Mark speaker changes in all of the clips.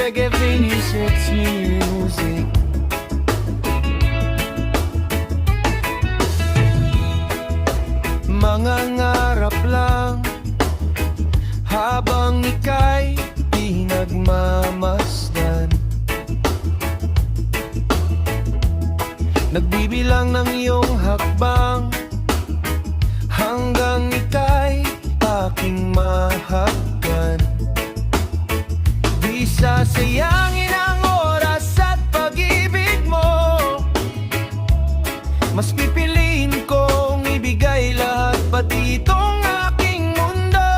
Speaker 1: reggae venues, it's music. Mga ngarap lang habang ika'y pinagmamasdan, nagbibilang ng iyong hakbang hanggang ika'y aking mahagkan. Di sasayangin ang oras at pag-ibig mo, mas pipiliin kong ibigay lahat, pati itong aking mundo.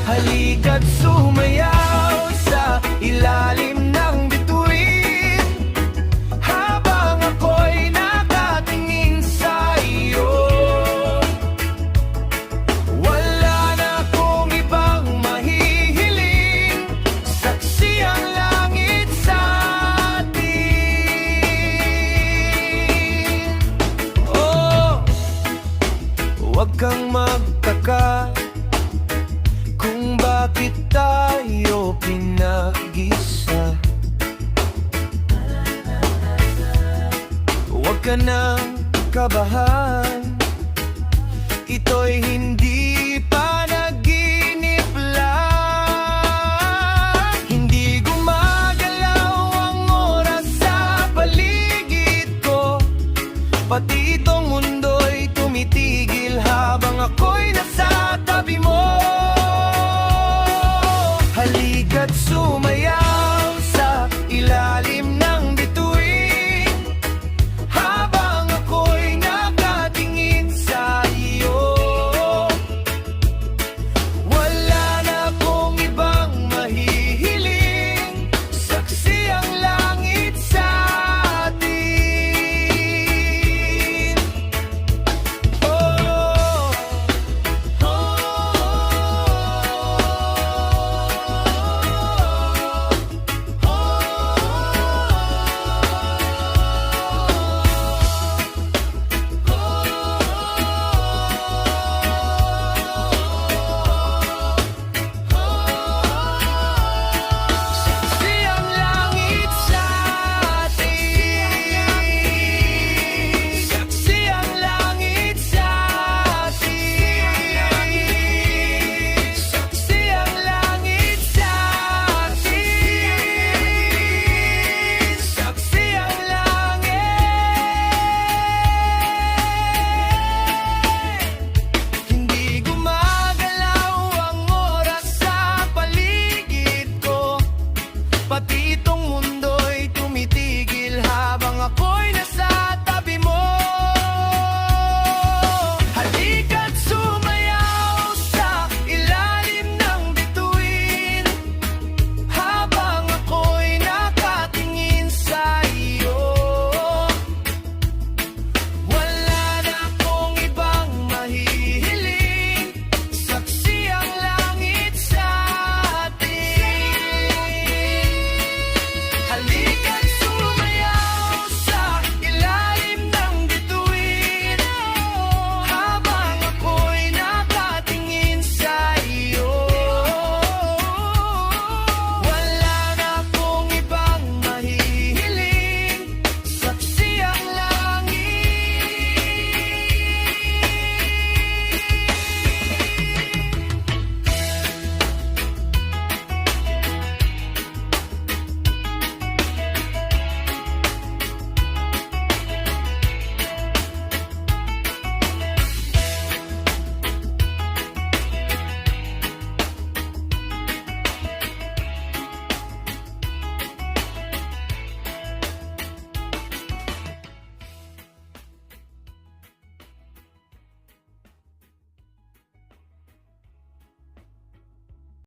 Speaker 1: Halika't sumayaw sa ilalim ng bituin, habang ako'y nakatingin sa iyo. Wala na akong ibang mahihiling, saksi ang langit sa atin. Oh, huwag kang magtaka kung bakit tayo pinag-isa. Huwag ka nang kabahan, ito'y hindi panaginip lang. Hindi gumagalaw ang oras sa paligid ko, pati itong mundo'y tumitigil habang ako'y nasa tabi mo.